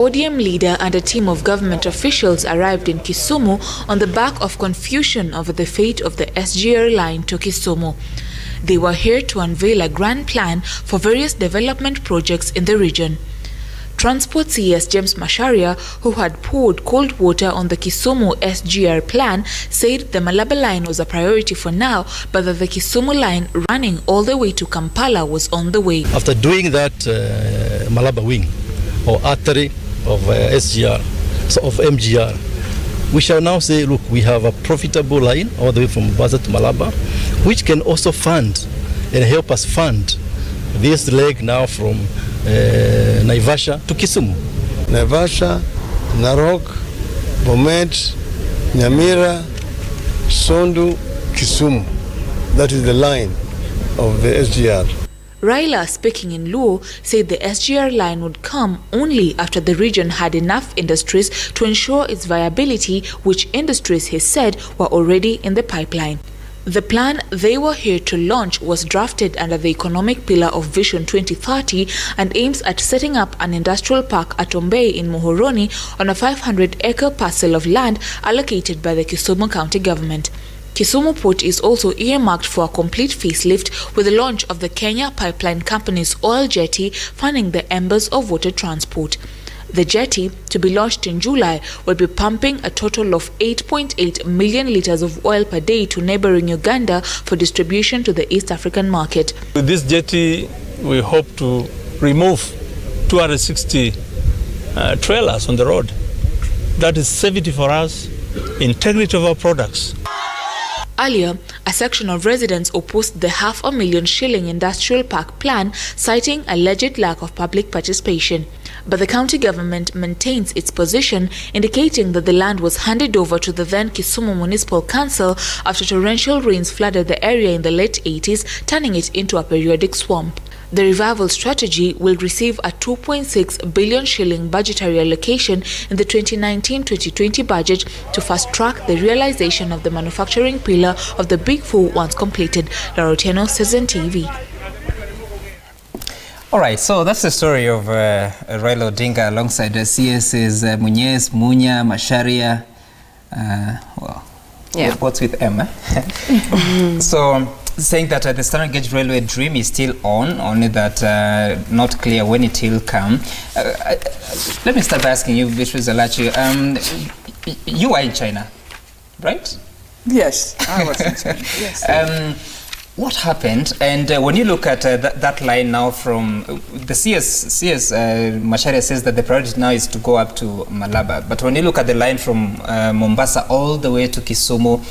ODM leader and a team of government officials arrived in Kisumu on the back of confusion over the fate of the SGR line to Kisumu. They were here to unveil a grand plan for various development projects in the region. Transport CS James Macharia, who had poured cold water on the Kisumu SGR plan, said the Malaba line was a priority for now, but that the Kisumu line running all the way to Kampala was on the way. After doing that Malaba wing or artery of SGR, so of MGR, we shall now say, look, we have a profitable line all the way from Baza to Malaba, which can also fund and help us fund this leg now from Naivasha to Kisumu. Naivasha, Narok, Bomet, Nyamira, Sondu, Kisumu. That is the line of the SGR. Raila, speaking in Luo, said the SGR line would come only after the region had enough industries to ensure its viability, which industries, he said, were already in the pipeline. The plan they were here to launch was drafted under the economic pillar of Vision 2030 and aims at setting up an industrial park at Ombei in Muhoroni on a 500-acre parcel of land allocated by the Kisumu County government. Kisumu Port is also earmarked for a complete facelift with the launch of the Kenya Pipeline Company's oil jetty fanning the embers of water transport. The jetty, to be launched in July, will be pumping a total of 8.8 million litres of oil per day to neighbouring Uganda for distribution to the East African market. With this jetty, we hope to remove 260 trailers on the road. That is safety for us, integrity of our products. Earlier, a section of residents opposed the $500,000 shilling industrial park plan, citing alleged lack of public participation. But the county government maintains its position, indicating that the land was handed over to the then Kisumu Municipal Council after torrential rains flooded the area in the late 80s, turning it into a periodic swamp. The revival strategy will receive a 2.6 billion shilling budgetary allocation in the 2019-2020 budget to fast-track the realization of the manufacturing pillar of the Big Four once completed. Larotiano, Citizen TV. All right, so that's the story of Raila Odinga alongside the CS's Munyes, Munya, Macharia. Well, yeah. What's with M? So, saying that the standard gauge railway dream is still on, only that not clear when it will come. Let me start by asking you, Bishop Zalachi, you are in China, right? Yes, I was in China, yes. What happened? And when you look at that line now from the CS Macharia says that the priority now is to go up to Malaba. But when you look at the line from Mombasa all the way to Kisumu,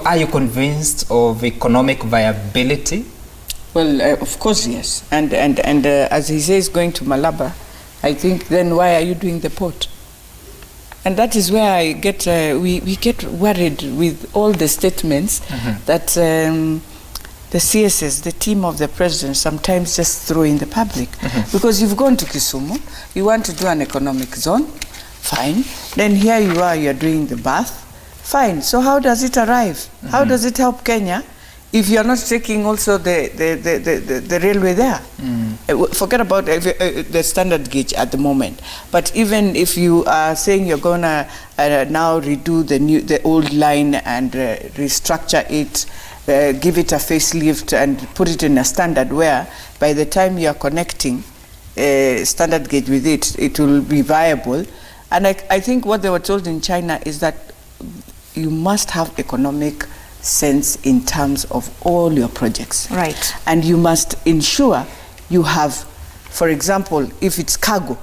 are you convinced of economic viability? Well, of course, yes. And as he says, going to Malaba, I think then why are you doing the port? And that is where I get we get worried with all the statements that the CSS, the team of the president, sometimes just throw in the public. Because you've gone to Kisumu, you want to do an economic zone, fine. Then here you are, you're doing the bath, fine. So how does it arrive? How does it help Kenya if you're not taking also the railway there? Forget about the standard gauge at the moment. But even if you are saying you're going to now redo the old line and restructure it, give it a facelift and put it in a standard where by the time you are connecting standard gauge with it, it will be viable. And I think what they were told in China is that you must have economic sense in terms of all your projects. Right. And you must ensure you have, for example, if it's cargo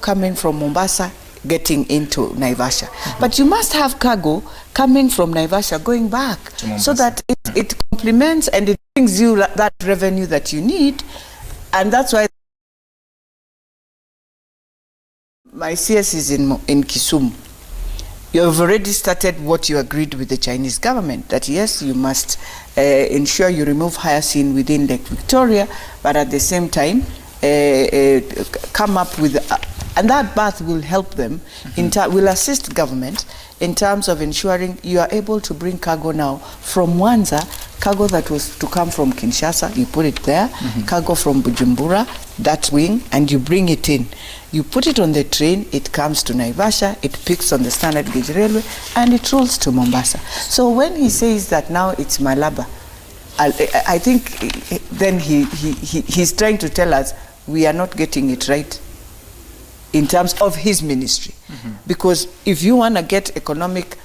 coming from Mombasa, getting into Naivasha. But you must have cargo coming from Naivasha going back so that it complements and it brings you that revenue that you need. And that's why my CS is in Kisumu. You have already started what you agreed with the Chinese government, that yes, you must ensure you remove hyacinth within Lake Victoria, but at the same time come up with And that path will help them, will assist government in terms of ensuring you are able to bring cargo now from Mwanza, cargo that was to come from Kinshasa, you put it there, cargo from Bujumbura, that wing, and you bring it in. You put it on the train, it comes to Naivasha, it picks on the standard gauge railway, and it rolls to Mombasa. So when he says that now it's Malaba, I think then he's trying to tell us we are not getting it right in terms of his ministry. Because if you want to get economic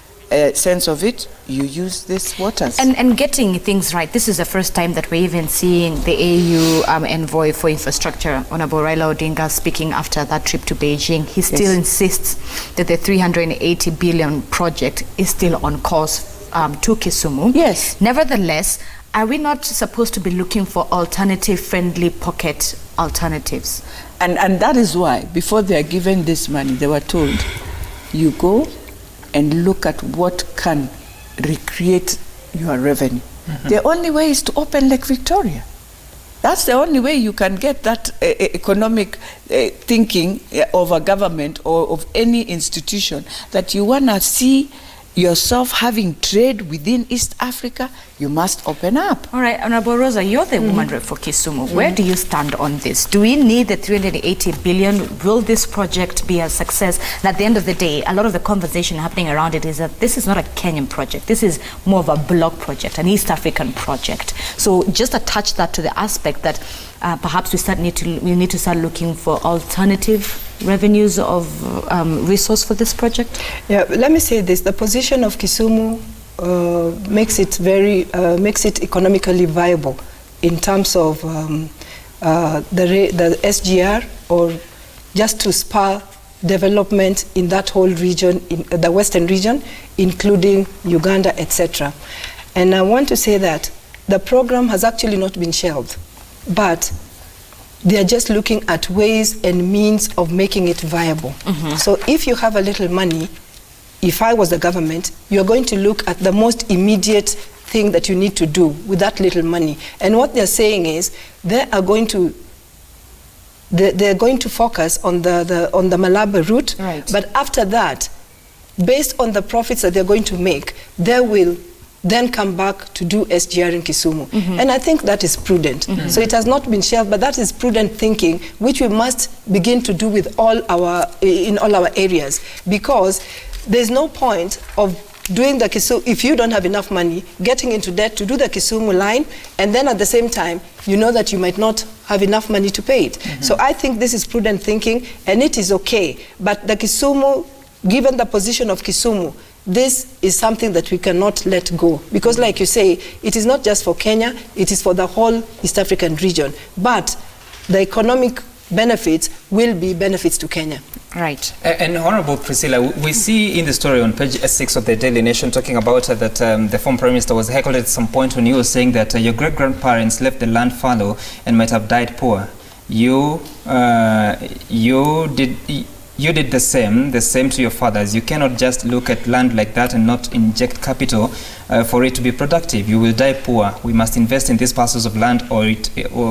sense of it, you use these waters. And getting things right, this is the first time that we're even seeing the AU envoy for infrastructure, Honorable Raila Odinga, speaking after that trip to Beijing. He still insists that the 380 billion project is still on course to Kisumu. Yes. Nevertheless, are we not supposed to be looking for alternative-friendly pocket alternatives? And that is why, before they are given this money, they were told, you go and look at what can recreate your revenue. The only way is to open Lake Victoria. That's the only way you can get that economic thinking of a government or of any institution, that you want to see yourself having trade within East Africa, you must open up. All right, Honorable Rosa, you're the woman rep for Kisumu. Where do you stand on this? Do we need the 380 billion? Will this project be a success? And at the end of the day, a lot of the conversation happening around it is that this is not a Kenyan project. This is more of a bloc project, an East African project. So just attach that to the aspect that perhaps we need to start looking for alternative revenues of resource for this project? Yeah, let me say this. The position of Kisumu makes it economically viable in terms of the SGR, or just to spur development in that whole region, in the western region, including Uganda, etc. And I want to say that the program has actually not been shelved, but they are just looking at ways and means of making it viable. So if you have a little money, if I was the government, you're going to look at the most immediate thing that you need to do with that little money. And what they're saying is they're going to focus on the Malaba route, right. But after that, based on the profits that they're going to make, they will then come back to do SGR in Kisumu. And I think that is prudent. So it has not been shelved, but that is prudent thinking, which we must begin to do with in all our areas, because there's no point of doing the Kisumu, if you don't have enough money, getting into debt to do the Kisumu line, and then at the same time, you know that you might not have enough money to pay it. So I think this is prudent thinking, and it is okay. But the Kisumu, given the position of Kisumu, this is something that we cannot let go. Because like you say, it is not just for Kenya, it is for the whole East African region. But the economic benefits will be benefits to Kenya. Right. And Honorable Priscilla, we see in the story on page 6 of the Daily Nation talking about that the former Prime Minister was heckled at some point when he was saying that your great-grandparents left the land fallow and might have died poor. You did the same to your fathers. You cannot just look at land like that and not inject capital for it to be productive. You will die poor. We must invest in these parcels of land or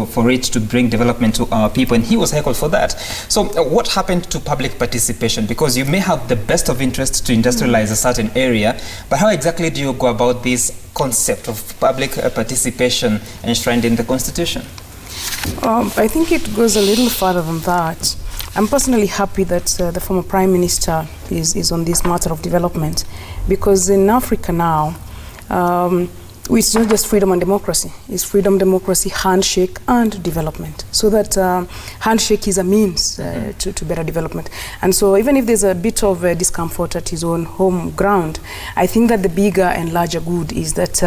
for it to bring development to our people. And he was heckled for that. So what happened to public participation? Because you may have the best of interest to industrialize a certain area, but how exactly do you go about this concept of public participation enshrined in the Constitution? I think it goes a little further than that. I'm personally happy that the former Prime Minister is on this matter of development, because in Africa now, it's not just freedom and democracy. It's freedom, democracy, handshake, and development. So that handshake is a means to better development. And so even if there's a bit of discomfort at his own home ground, I think that the bigger and larger good is that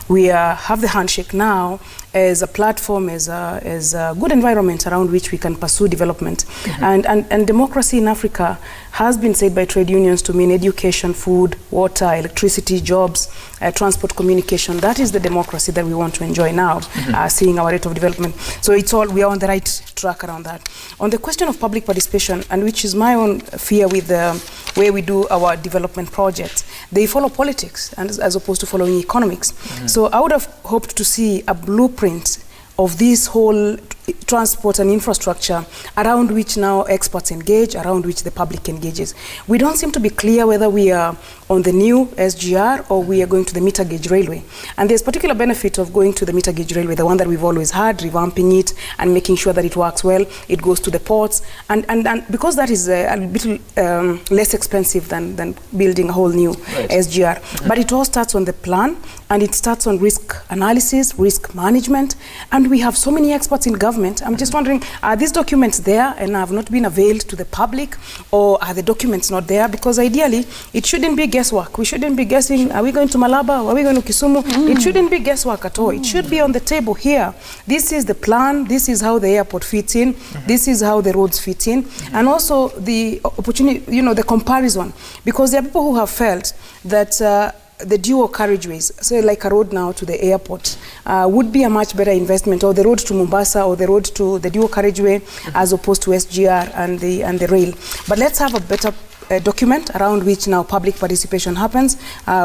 we have the handshake now as a platform, as a good environment around which we can pursue development. And democracy in Africa has been said by trade unions to mean education, food, water, electricity, jobs, transport, communication. That is the democracy that we want to enjoy now, seeing our rate of development. So we are on the right track around that. On the question of public participation, and which is my own fear with the way we do our development projects, they follow politics as opposed to following economics. So I would have hoped to see a blueprint of this whole transport and infrastructure around which now experts engage, around which the public engages. We don't seem to be clear whether we are on the new SGR or we are going to the meter gauge railway. And there's particular benefit of going to the meter gauge railway, the one that we've always had, revamping it and making sure that it works well, it goes to the ports. And because that is a little less expensive than building a whole new SGR. But it all starts on the plan, and it starts on risk analysis, risk management, and we have so many experts in government. I'm just wondering, are these documents there and have not been availed to the public, or are the documents not there? Because ideally, it shouldn't be guesswork. We shouldn't be guessing, are we going to Malaba, are we going to Kisumu? It shouldn't be guesswork at all. It should be on the table here. This is the plan, this is how the airport fits in, this is how the roads fit in, and also the opportunity, the comparison. Because there are people who have felt that the dual carriageways, so like a road now to the airport, would be a much better investment, or the road to Mombasa, or the road to the dual carriageway, as opposed to SGR and the rail. But let's have a better document around which now public participation happens,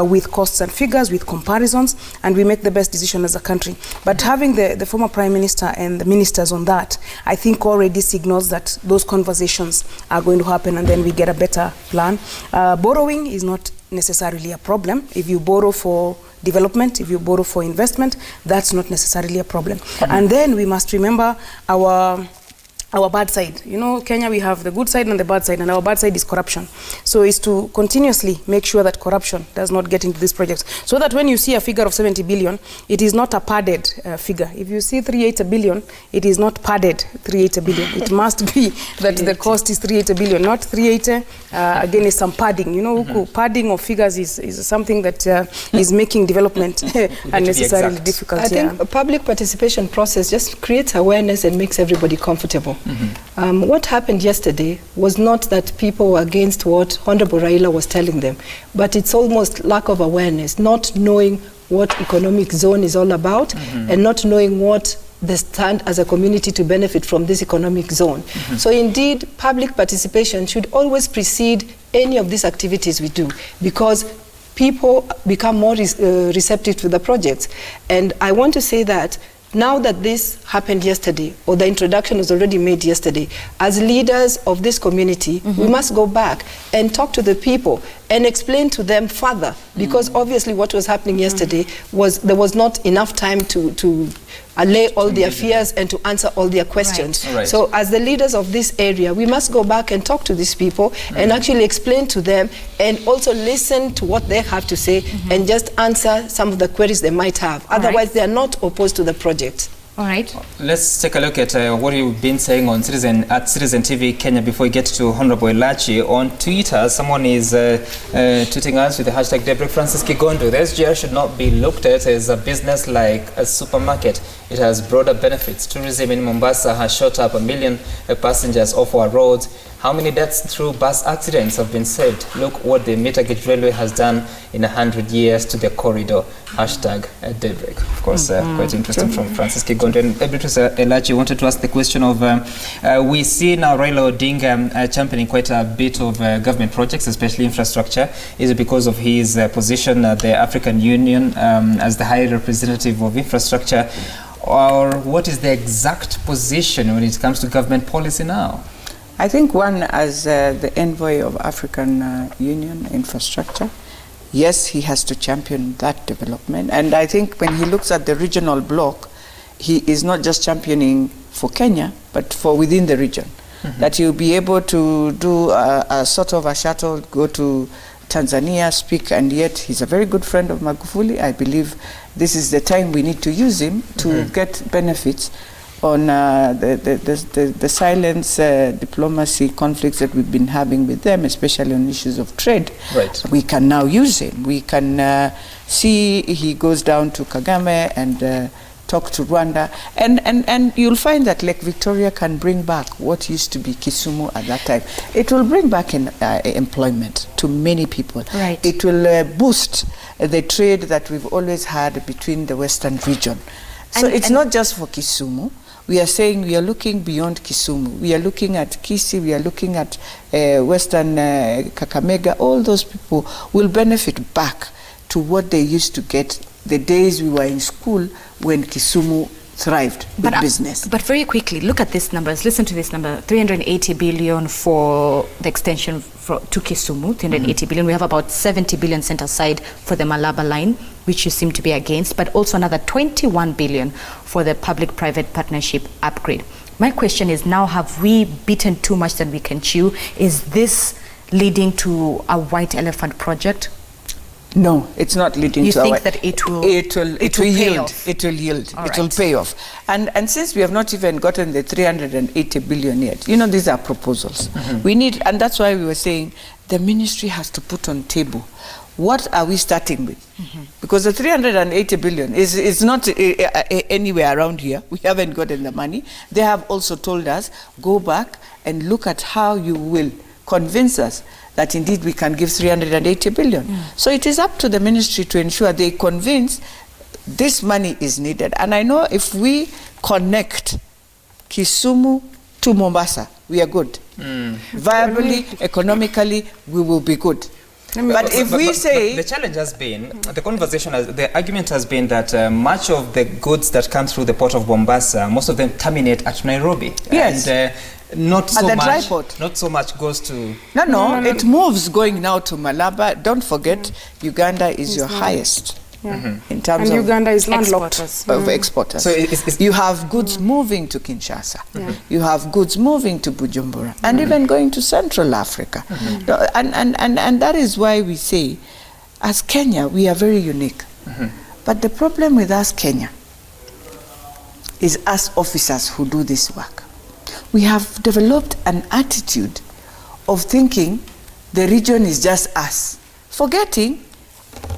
with costs and figures, with comparisons, and we make the best decision as a country. But having the former Prime Minister and the ministers on that, I think already signals that those conversations are going to happen, and then we get a better plan. Borrowing is not necessarily a problem. If you borrow for development, if you borrow for investment, that's not necessarily a problem. And then we must remember our bad side. Kenya, we have the good side and the bad side, and our bad side is corruption. So it's to continuously make sure that corruption does not get into these projects, so that when you see a figure of 70 billion, it is not a padded figure. If you see 380 billion, it is not padded 380 billion. It must be that the cost is 380 billion, not 380. Again, is some padding. Padding of figures is something that is making development unnecessarily difficult. I think a public participation process just creates awareness and makes everybody comfortable. What happened yesterday was not that people were against what Honorable Raila was telling them, but it's almost lack of awareness, not knowing what economic zone is all about, and not knowing what they stand as a community to benefit from this economic zone. So indeed, public participation should always precede any of these activities we do, because people become more receptive to the projects. And I want to say that now that this happened yesterday, or the introduction was already made yesterday, as leaders of this community, we must go back and talk to the people and explain to them further, because obviously what was happening yesterday was there was not enough time to allay all their fears and to answer all their questions. Right. So as the leaders of this area, we must go back and talk to these people and actually explain to them, and also listen to what they have to say, and just answer some of the queries they might have. Otherwise, they are not opposed to the project. All right. Let's take a look at what you've been saying on Citizen TV Kenya before we get to Honorable Elachi. On Twitter, someone is tweeting us with the hashtag Daybreak Francis Kigondo. The SGR should not be looked at as a business like a supermarket. It has broader benefits. Tourism in Mombasa has shot up 1 million passengers off our roads. How many deaths through bus accidents have been saved? Look what the meter gauge railway has done in 100 years to the corridor. Hashtag Daybreak. Of course, quite interesting from Francis Kigondo. And Elachi wanted to ask the question of, we see now Raila Odinga championing quite a bit of government projects, especially infrastructure. Is it because of his position at the African Union as the High Representative of Infrastructure? Or what is the exact position when it comes to government policy now? I think one, as the envoy of African Union infrastructure, yes, he has to champion that development. And I think when he looks at the regional bloc, he is not just championing for Kenya, but for within the region. That he'll be able to do a sort of a shuttle, go to Tanzania, speak, and yet he's a very good friend of Magufuli. I believe this is the time we need to use him to get benefits on the silence diplomacy conflicts that we've been having with them, especially on issues of trade. Right. We can now use him. We can see he goes down to Kagame and talk to Rwanda, and you'll find that Lake Victoria can bring back what used to be Kisumu at that time. It will bring back employment to many people. Right. It will boost the trade that we've always had between the Western region. So it's not just for Kisumu. We are saying we are looking beyond Kisumu. We are looking at Kisii, we are looking at Western Kakamega. All those people will benefit back to what they used to get the days we were in school when Kisumu thrived with business. But very quickly, look at these numbers. Listen to this number: 380 billion for the extension to Kisumu. 380 billion. We have about 70 billion set aside for the Malaba line, which you seem to be against, but also another 21 billion for the public-private partnership upgrade. My question is, now have we beaten too much that we can chew? Is this leading to a white elephant project? No, it's not leading you to think that it will yield. It will pay off. And since we have not even gotten the 380 billion yet, you know, these are proposals. We need, and that's why we were saying the ministry has to put on table, what are we starting with? Because the 380 billion is not anywhere around here. We haven't gotten the money. They have also told us, go back and look at how you will convince us that indeed we can give 380 billion. So it is up to the ministry to ensure they convince this money is needed. And I know if we connect Kisumu to Mombasa, we are good. Viably, economically, we will be good. But if we say... the challenge has been, the argument has been that much of the goods that come through the port of Mombasa, most of them terminate at Nairobi. Yes. And not so at the much, dry port. Not so much goes to... No, it moves going now to Malaba. Don't forget, Uganda is your highest. In terms and of Uganda is landlocked exporters. So you have goods moving to Kinshasa, you have goods moving to Bujumbura, and even going to Central Africa. And that is why we say, as Kenya, we are very unique. But the problem with us, Kenya, is us officers who do this work. We have developed an attitude of thinking the region is just us, forgetting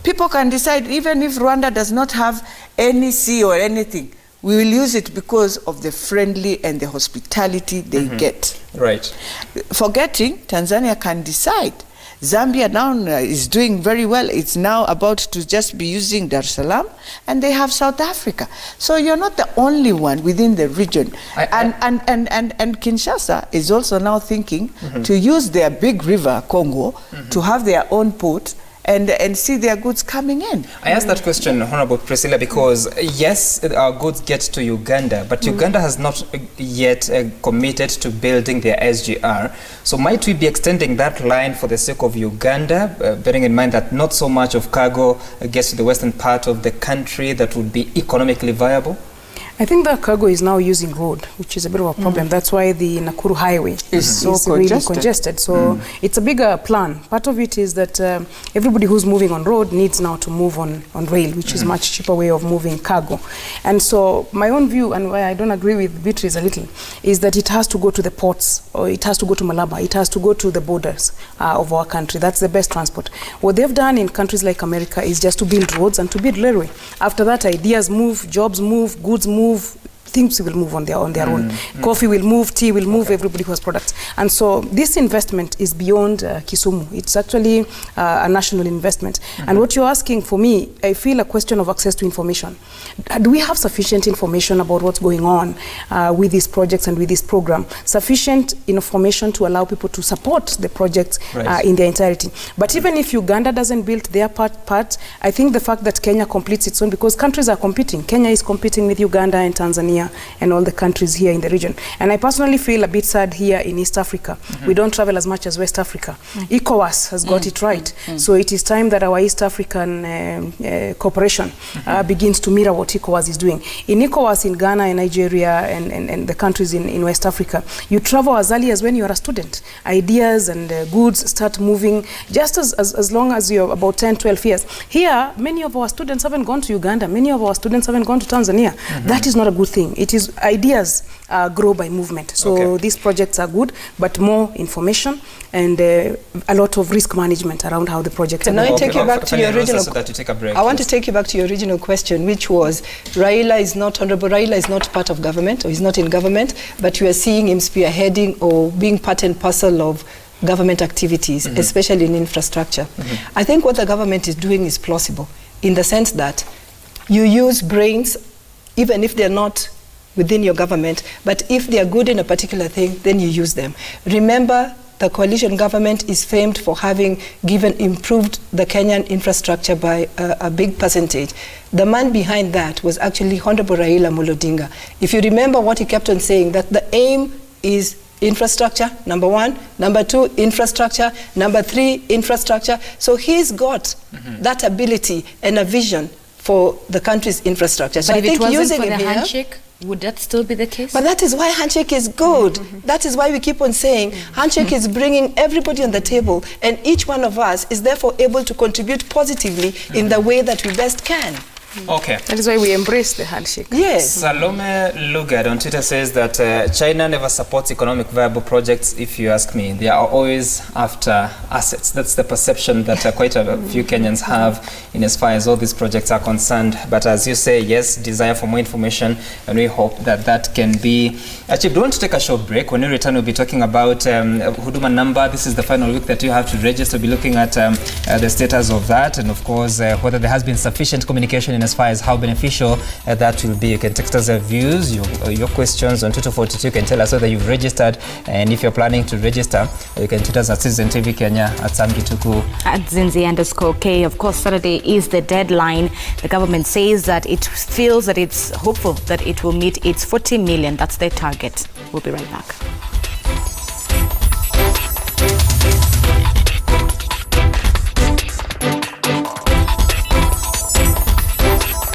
people can decide, even if Rwanda does not have any sea or anything, we will use it because of the friendly and the hospitality they get. Right. Forgetting, Tanzania can decide. Zambia now is doing very well. It's now about to just be using Dar es Salaam, and they have South Africa. So you're not the only one within the region. And Kinshasa is also now thinking to use their big river, Congo, to have their own port, and see their goods coming in. I asked that question, Honorable Priscilla, because yes, our goods get to Uganda, but Uganda has not yet committed to building their SGR. So might we be extending that line for the sake of Uganda, bearing in mind that not so much of cargo gets to the western part of the country that would be economically viable? I think that cargo is now using road, which is a bit of a problem. That's why the Nakuru highway is really congested. So it's a bigger plan. Part of it is that everybody who's moving on road needs now to move on rail, which is a much cheaper way of moving cargo. And so my own view, and why I don't agree with Beatrice a little, is that it has to go to the ports, or it has to go to Malaba, it has to go to the borders of our country. That's the best transport. What they've done in countries like America is just to build roads and to build railway. After that, ideas move, jobs move, goods move, things will move on their own. Coffee will move, tea will move, everybody who has products. And so this investment is beyond Kisumu. It's actually a national investment. And what you're asking for me, I feel a question of access to information. Do we have sufficient information about what's going on with these projects and with this program? Sufficient information to allow people to support the projects in their entirety. But even if Uganda doesn't build their part, I think the fact that Kenya completes its own, because countries are competing. Kenya is competing with Uganda and Tanzania and all the countries here in the region. And I personally feel a bit sad here in East Africa. We don't travel as much as West Africa. ECOWAS has got it right. So it is time that our East African cooperation begins to mirror what ECOWAS is doing. In ECOWAS, in Ghana and Nigeria and the countries in West Africa, you travel as early as when you are a student. Ideas and goods start moving just as long as you're about 10, 12 years. Here, many of our students haven't gone to Uganda. Many of our students haven't gone to Tanzania. That is not a good thing. It is ideas grow by movement. So these projects are good, but more information and a lot of risk management around how the project. Can I take you back to your original? I want to take you back to your original question, which was Honorable Raila is not part of government, or he's not in government, but you are seeing him spearheading or being part and parcel of government activities, especially in infrastructure. I think what the government is doing is plausible in the sense that you use brains even if they're not within your government, but if they are good in a particular thing, then you use them. Remember the coalition government is famed for having improved the Kenyan infrastructure by a big percentage. The man behind that was actually Honorable Raila Amolo Odinga. If you remember what he kept on saying, that the aim is infrastructure, number one. Number two, infrastructure. Number three, infrastructure. So he's got that ability and a vision for the country's infrastructure. So but I if think it wasn't using for the him here, handshake, would that still be the case? but that is why handshake is good. That is why we keep on saying handshake is bringing everybody on the table, and each one of us is therefore able to contribute positively in the way that we best can. Okay. That is why we embrace the handshake. Yes. Salome Lugard on Twitter says that China never supports economic viable projects, if you ask me. They are always after assets. That's the perception that quite a few Kenyans have in as far as all these projects are concerned. But as you say, yes, desire for more information, and we hope that that can be achieved. We want to take a short break. When we return, we'll be talking about Huduma number. This is the final week that you have to register. We'll be looking at the status of that, and of course, whether there has been sufficient communication in as far as how beneficial that will be. You can text us your views, your questions on 2242. You can tell us whether you've registered, and if you're planning to register, you can tweet us at Citizen TV Kenya, at Samgituku, at Zinzi_K. Of course, Saturday is the deadline. The government says that it feels that it's hopeful that it will meet its 40 million. That's their target. We'll be right back.